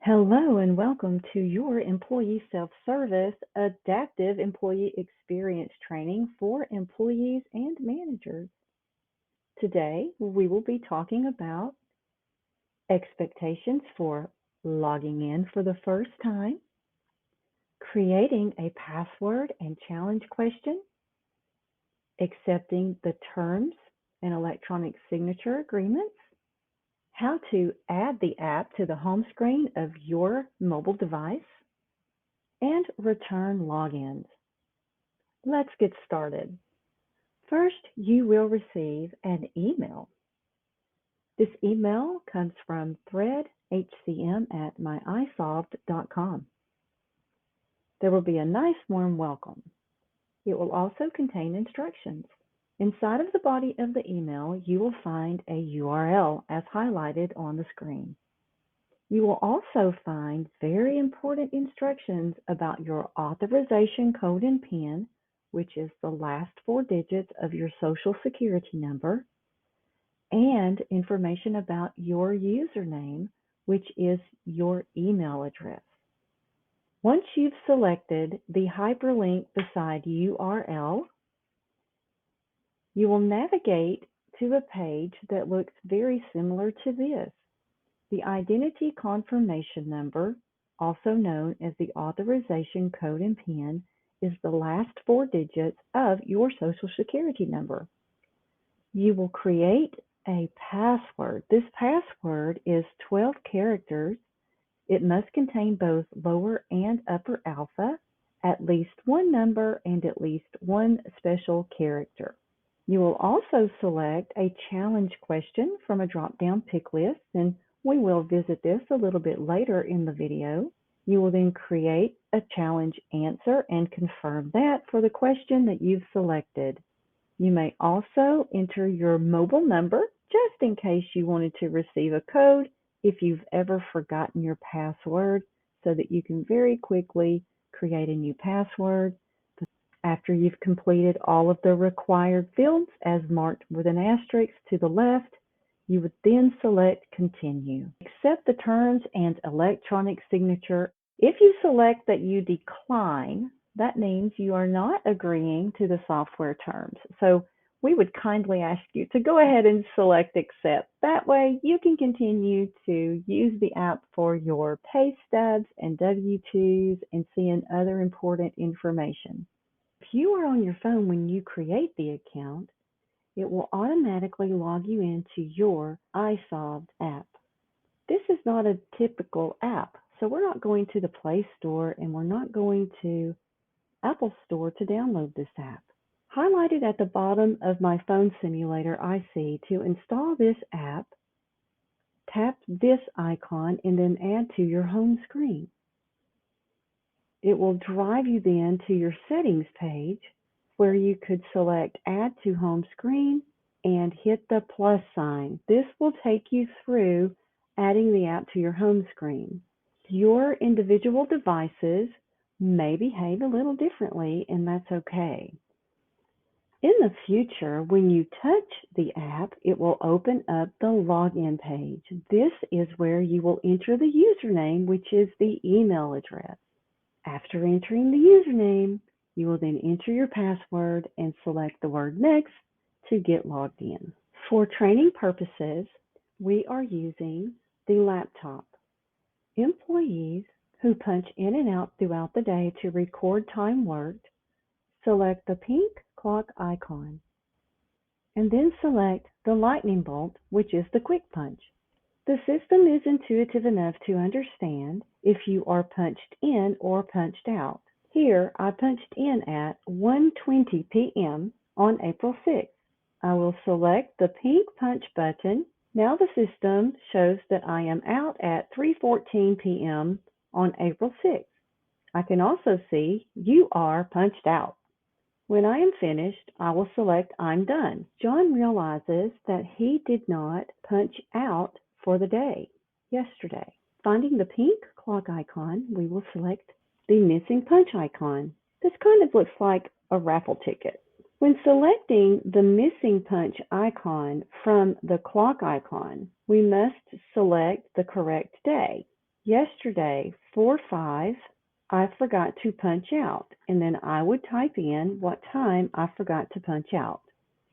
Hello and welcome to your employee self-service adaptive employee experience training for employees and managers. Today, we will be talking about expectations for logging in for the first time, creating a password and challenge question, accepting the terms and electronic signature agreements, how to add the app to the home screen of your mobile device, and return logins. Let's get started. First, you will receive an email. This email comes from threadhcm@myisolved.com. There will be a nice warm welcome. It will also contain instructions. Inside of the body of the email, you will find a URL as highlighted on the screen. You will also find very important instructions about your authorization code and PIN, which is the last four digits of your Social Security number, and information about your username, which is your email address. Once you've selected the hyperlink beside URL, you will navigate to a page that looks very similar to this. The identity confirmation number, also known as the authorization code and PIN, is the last four digits of your Social Security number. You will create a password. This password is 12 characters. It must contain both lower and upper alpha, at least one number, and at least one special character. You will also select a challenge question from a drop-down pick list, and we will visit this a little bit later in the video. You will then create a challenge answer and confirm that for the question that you've selected. You may also enter your mobile number just in case you wanted to receive a code if you've ever forgotten your password, so that you can very quickly create a new password. After you've completed all of the required fields as marked with an asterisk to the left, you would then select Continue. Accept the terms and electronic signature. If you select that you decline, that means you are not agreeing to the software terms. So we would kindly ask you to go ahead and select Accept. That way you can continue to use the app for your pay stubs and W-2s and seeing other important information. If you are on your phone when you create the account, it will automatically log you into your iSolved app. This is not a typical app, so we're not going to the Play Store and we're not going to Apple Store to download this app. Highlighted at the bottom of my phone simulator, I see to install this app, tap this icon and then add to your home screen. It will drive you then to your settings page where you could select Add to Home Screen and hit the plus sign. This will take you through adding the app to your home screen. Your individual devices may behave a little differently, and that's okay. In the future, when you touch the app, it will open up the login page. This is where you will enter the username, which is the email address. After entering the username, you will then enter your password and select the word Next to get logged in. For training purposes, we are using the laptop. Employees who punch in and out throughout the day to record time worked, select the pink clock icon, and then select the lightning bolt, which is the quick punch. The system is intuitive enough to understand if you are punched in or punched out. Here, I punched in at 1:20 p.m. on April 6th. I will select the pink punch button. Now the system shows that I am out at 3:14 p.m. on April 6th. I can also see you are punched out. When I am finished, I will select I'm done. John realizes that he did not punch out for the day, yesterday. Finding the pink clock icon, we will select the missing punch icon. This kind of looks like a raffle ticket. When selecting the missing punch icon from the clock icon, we must select the correct day. Yesterday, 4/5, I forgot to punch out, and then I would type in what time I forgot to punch out.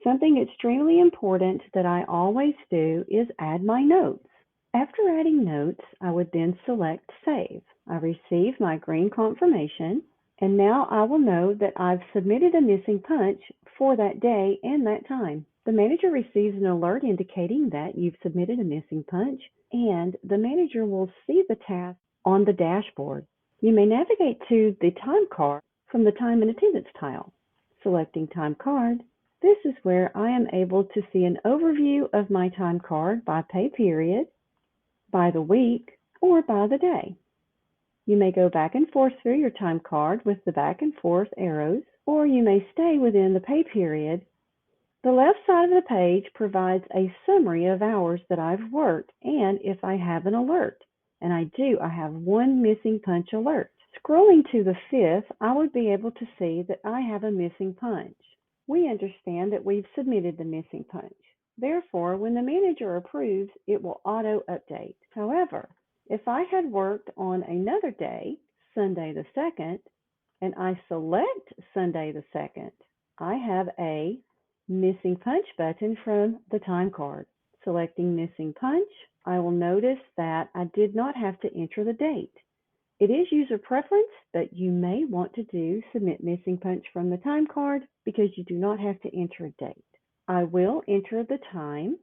Something extremely important that I always do is add my notes. After adding notes, I would then select Save. I receive my green confirmation, and now I will know that I've submitted a missing punch for that day and that time. The manager receives an alert indicating that you've submitted a missing punch, and the manager will see the task on the dashboard. You may navigate to the time card from the time and attendance tile. Selecting time card, this is where I am able to see an overview of my time card by pay period, by the week, or by the day. You may go back and forth through your time card with the back and forth arrows, or you may stay within the pay period. The left side of the page provides a summary of hours that I've worked and if I have an alert. And I do, I have one missing punch alert. Scrolling to the 5th, I would be able to see that I have a missing punch. We understand that we've submitted the missing punch. Therefore, when the manager approves, it will auto-update. However, if I had worked on another day, Sunday the 2nd, and I select Sunday the 2nd, I have a missing punch button from the time card. Selecting missing punch, I will notice that I did not have to enter the date. It is user preference, but you may want to do submit missing punch from the time card because you do not have to enter a date. I will enter the time.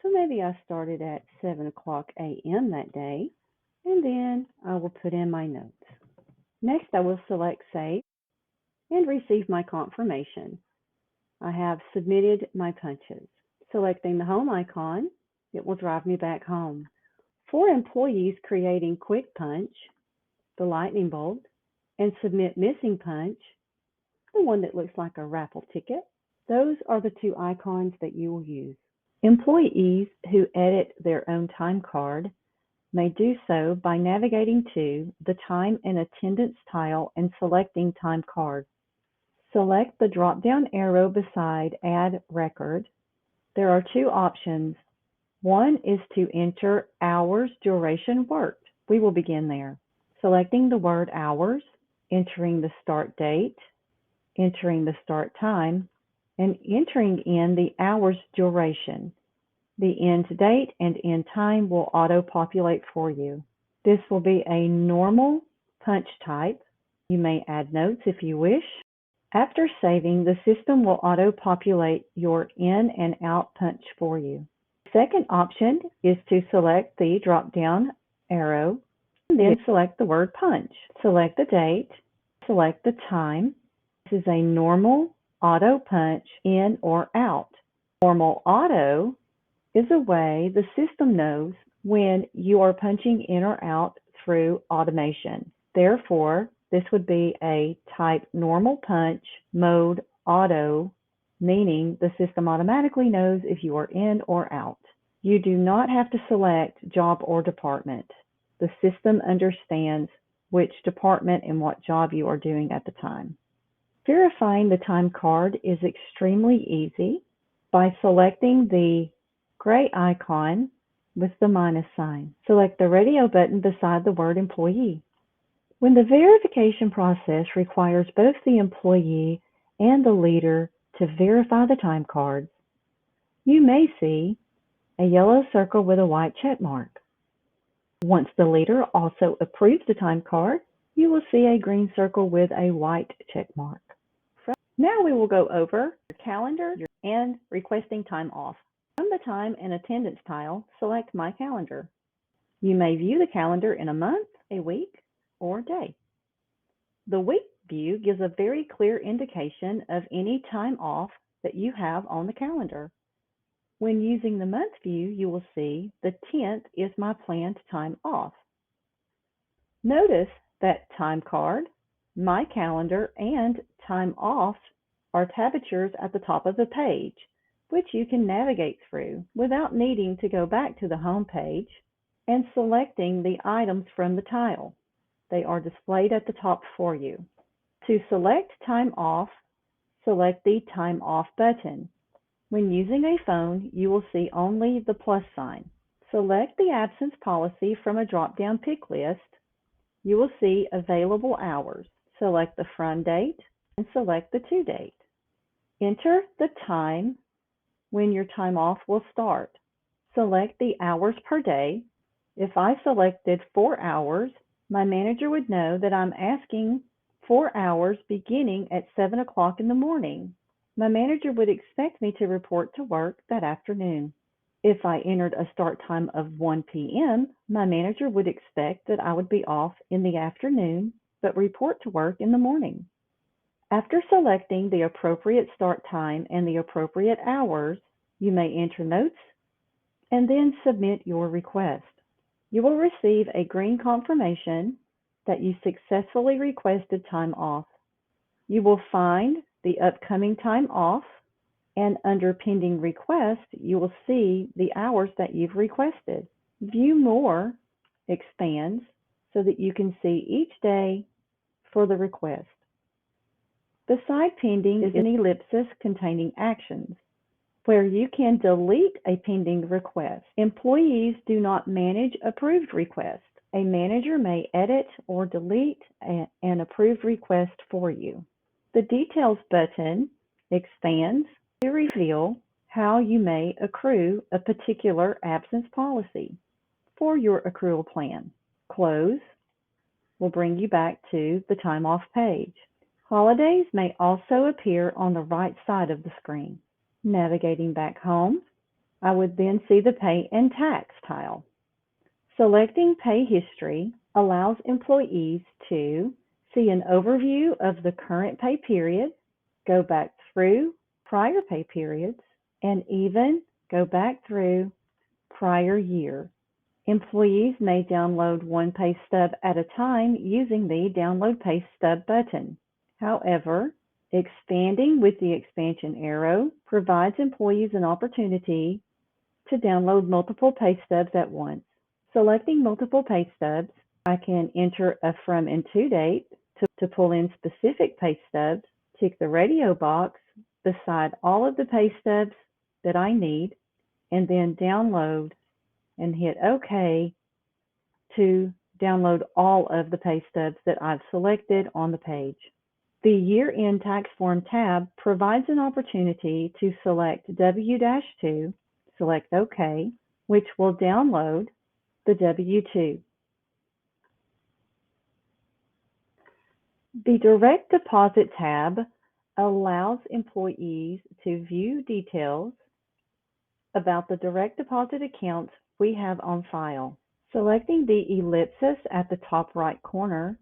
So maybe I started at 7:00 a.m. that day, and then I will put in my notes. Next, I will select Save and receive my confirmation. I have submitted my punches. Selecting the home icon, it will drive me back home. For employees creating quick punch, the lightning bolt, and submit missing punch, the one that looks like a raffle ticket, those are the two icons that you will use. Employees who edit their own time card may do so by navigating to the time and attendance tile and selecting time card. Select the drop-down arrow beside Add Record. There are two options. One is to enter hours duration worked. We will begin there. Selecting the word hours, entering the start date, entering the start time, and entering in the hours duration. The end date and end time will auto-populate for you. This will be a normal punch type. You may add notes if you wish. After saving, the system will auto-populate your in and out punch for you. The second option is to select the drop-down arrow and then select the word punch. Select the date, select the time. This is a normal auto punch in or out. Normal auto is a way the system knows when you are punching in or out through automation. Therefore, this would be a type normal punch mode auto, meaning the system automatically knows if you are in or out. You do not have to select job or department. The system understands which department and what job you are doing at the time. Verifying the time card is extremely easy by selecting the gray icon with the minus sign. Select the radio button beside the word employee. When the verification process requires both the employee and the leader to verify the time cards, you may see a yellow circle with a white check mark. Once the leader also approves the time card, you will see a green circle with a white check mark. Now we will go over your calendar and requesting time off. From the time and attendance tile, select My Calendar. You may view the calendar in a month, a week, or day. The week view gives a very clear indication of any time off that you have on the calendar. When using the month view, you will see the 10th is my planned time off. Notice that time card, My Calendar, and time off are tablatures at the top of the page, which you can navigate through without needing to go back to the home page and selecting the items from the tile. They are displayed at the top for you. To select time off, select the time off button. When using a phone, you will see only the plus sign. Select the absence policy from a drop-down pick list. You will see available hours. Select the from date and select the to date. Enter the time when your time off will start. Select the hours per day. If I selected 4 hours, my manager would know that I'm asking 4 hours beginning at 7 o'clock in the morning. My manager would expect me to report to work that afternoon. If I entered a start time of 1 p.m., my manager would expect that I would be off in the afternoon, but report to work in the morning. After selecting the appropriate start time and the appropriate hours, you may enter notes and then submit your request. You will receive a green confirmation that you successfully requested time off. You will find the upcoming time off, and under pending request, you will see the hours that you've requested. View More expands so that you can see each day for the request. Beside pending is an ellipsis containing actions, where you can delete a pending request. Employees do not manage approved requests. A manager may edit or delete an approved request for you. The Details button expands to reveal how you may accrue a particular absence policy for your accrual plan. Close will bring you back to the time off page. Holidays may also appear on the right side of the screen. Navigating back home, I would then see the Pay and Tax tile. Selecting Pay History allows employees to see an overview of the current pay period, go back through prior pay periods, and even go back through prior year. Employees may download one pay stub at a time using the Download Pay Stub button. However, expanding with the expansion arrow provides employees an opportunity to download multiple pay stubs at once. Selecting multiple pay stubs, I can enter a from and to date to pull in specific pay stubs, tick the radio box beside all of the pay stubs that I need, and then download and hit OK to download all of the pay stubs that I've selected on the page. The Year-End Tax Form tab provides an opportunity to select W-2, select OK, which will download the W-2. The Direct Deposit tab allows employees to view details about the direct deposit accounts we have on file. Selecting the ellipsis at the top right corner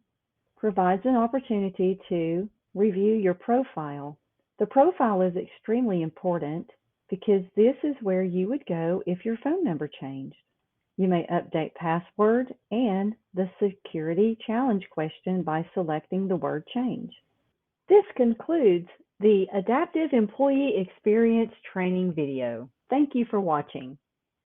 provides an opportunity to review your profile. The profile is extremely important because this is where you would go if your phone number changed. You may update password and the security challenge question by selecting the word change. This concludes the Adaptive Employee Experience Training video. Thank you for watching.